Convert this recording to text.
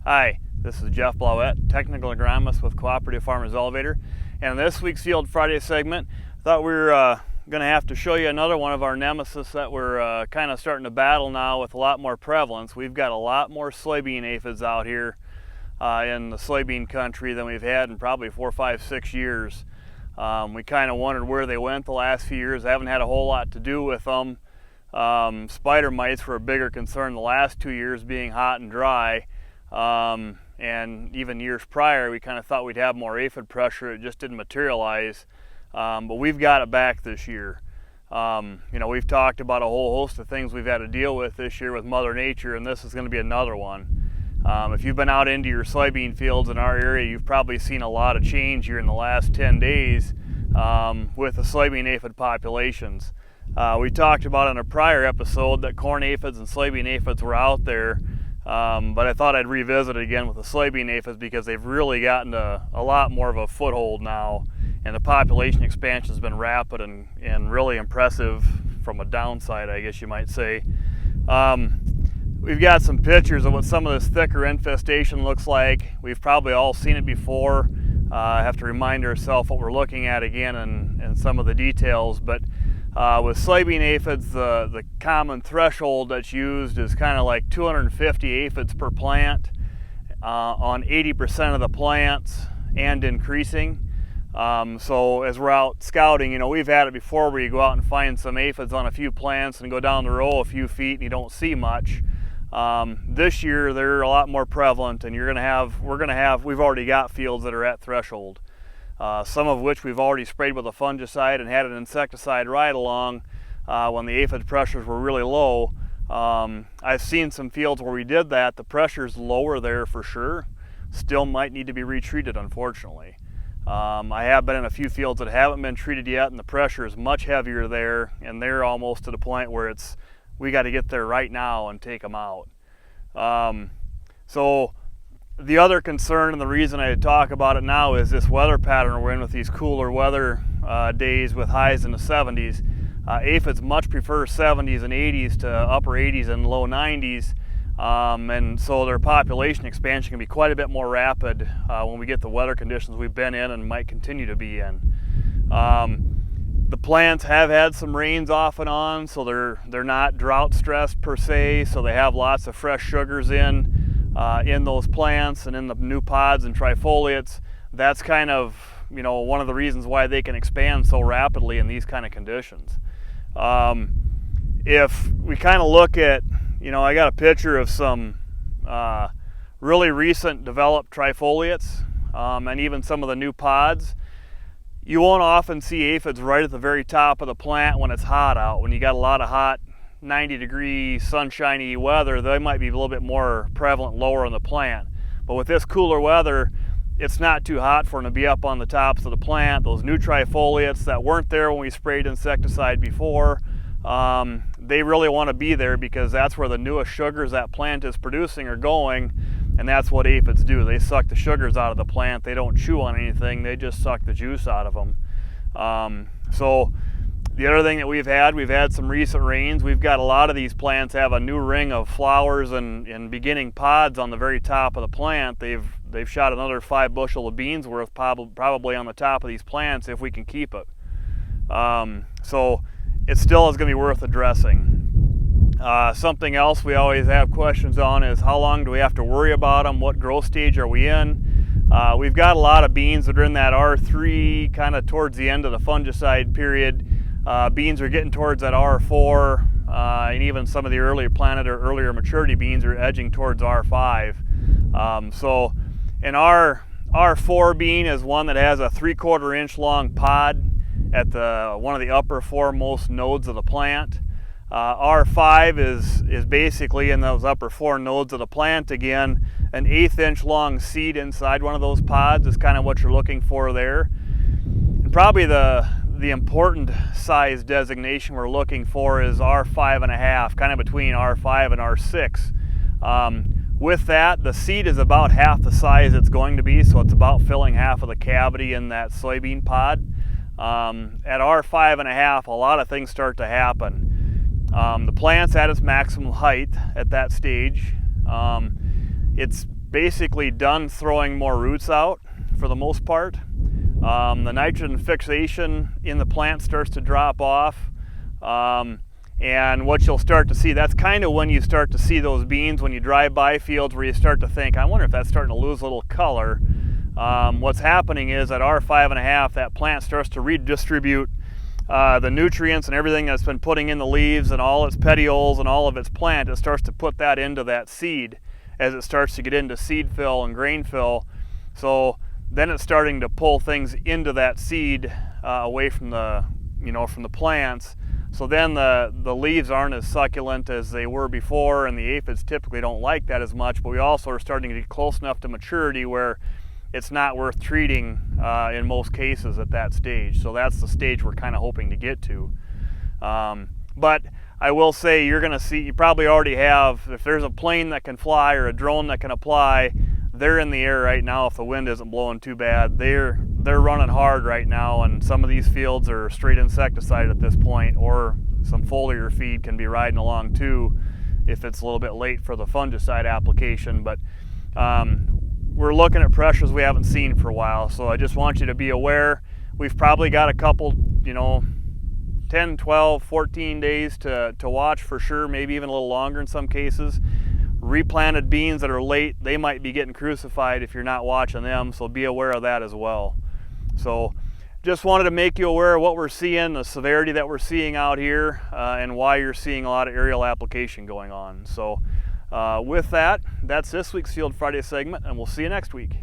Hi, this is Jeff Blauette, Technical Agronomist with Cooperative Farmers Elevator. And in this week's Field Friday segment, I thought we were going to have to show you another one of our nemesis that we're kind of starting to battle now with a lot more prevalence. We've got a lot more soybean aphids out here in the soybean country than we've had in probably 4, 5, 6 years. We kind of wondered where they went the last few years. I haven't had a whole lot to do with them. Spider mites were a bigger concern the last 2 years, being hot and dry. And even years prior, we kind of thought we'd have more aphid pressure. It just didn't materialize. But we've got it back this year. We've talked about a whole host of things we've had to deal with this year with Mother Nature, and this is going to be another one. If you've been out into your soybean fields in our area, you've probably seen a lot of change here in the last 10 days with the soybean aphid populations. We talked about in a prior episode that corn aphids and soybean aphids were out there. But I thought I'd revisit it again with the soybean aphids because they've really gotten a lot more of a foothold now, and the population expansion has been rapid and really impressive from a downside, I guess you might say. We've got some pictures of what some of this thicker infestation looks like. We've probably all seen it before. I have to remind ourselves what we're looking at again and some of the details, but with soybean aphids, the common threshold that's used is kind of like 250 aphids per plant on 80% of the plants and increasing. So as we're out scouting, we've had it before where you go out and find some aphids on a few plants and go down the row a few feet and you don't see much. This year they're a lot more prevalent, and we've already got fields that are at threshold. Some of which we've already sprayed with a fungicide and had an insecticide right along when the aphid pressures were really low. I've seen some fields where we did that. The pressure's lower there for sure. Still might need to be retreated, unfortunately. I have been in a few fields that haven't been treated yet, and the pressure is much heavier there, and they're almost to the point where we got to get there right now and take them out. So the other concern, and the reason I talk about it now, is this weather pattern we're in with these cooler weather days with highs in the 70s. Aphids much prefer 70s and 80s to upper 80s and low 90s, and so their population expansion can be quite a bit more rapid when we get the weather conditions we've been in and might continue to be in. The plants have had some rains off and on, so they're not drought stressed per se, so they have lots of fresh sugars in those plants and in the new pods and trifoliates. That's kind of one of the reasons why they can expand so rapidly in these kind of conditions. If we kind of look at, I got a picture of some really recent developed trifoliates and even some of the new pods. You won't often see aphids right at the very top of the plant when it's hot out. When you got a lot of hot 90-degree sunshiny weather, they might be a little bit more prevalent lower in the plant. But with this cooler weather, it's not too hot for them to be up on the tops of the plant. Those new trifoliates that weren't there when we sprayed insecticide before, they really want to be there because that's where the newest sugars that plant is producing are going, and that's what aphids do. They suck the sugars out of the plant. They don't chew on anything, they just suck the juice out of them. So the other thing that we've had some recent rains. We've got a lot of these plants have a new ring of flowers and beginning pods on the very top of the plant. They've shot another 5 bushel of beans worth probably on the top of these plants if we can keep it. So it still is going to be worth addressing. Something else we always have questions on is how long do we have to worry about them? What growth stage are we in? We've got a lot of beans that are in that R3, kind of towards the end of the fungicide period. Beans are getting towards that R4, and even some of the earlier planted or earlier maturity beans are edging towards R5. So an R4 bean is one that has a 3/4 inch long pod at one of the upper foremost nodes of the plant. R5 is basically in those upper 4 nodes of the plant again. An 1/8 inch long seed inside one of those pods is kind of what you're looking for there. And probably the important size designation we're looking for is R5.5, kind of between R5 and R6. With that, the seed is about half the size it's going to be, so it's about filling half of the cavity in that soybean pod. At R5.5, a lot of things start to happen. The plant's at its maximum height at that stage. It's basically done throwing more roots out for the most part. The nitrogen fixation in the plant starts to drop off. And what you'll start to see, that's kind of when you start to see those beans when you drive by fields where you start to think, I wonder if that's starting to lose a little color. What's happening is at R5.5, that plant starts to redistribute the nutrients and everything that's been putting in the leaves and all its petioles and all of its plant. It starts to put that into that seed as it starts to get into seed fill and grain fill. So then it's starting to pull things into that seed away from the, from the plants. So then the leaves aren't as succulent as they were before, and the aphids typically don't like that as much, but we also are starting to get close enough to maturity where it's not worth treating in most cases at that stage. So that's the stage we're kind of hoping to get to. But I will say you're going to see, you probably already have, if there's a plane that can fly or a drone that can apply, they're in the air right now if the wind isn't blowing too bad. They're running hard right now, and some of these fields are straight insecticide at this point, or some foliar feed can be riding along too if it's a little bit late for the fungicide application. But we're looking at pressures we haven't seen for a while, so I just want you to be aware. We've probably got a couple, 10, 12, 14 days to watch for sure, maybe even a little longer in some cases. Replanted beans that are late, they might be getting crucified if you're not watching them, so be aware of that as well. So just wanted to make you aware of what we're seeing, the severity that we're seeing out here, and why you're seeing a lot of aerial application going on. So with that, that's this week's Field Friday segment, and we'll see you next week.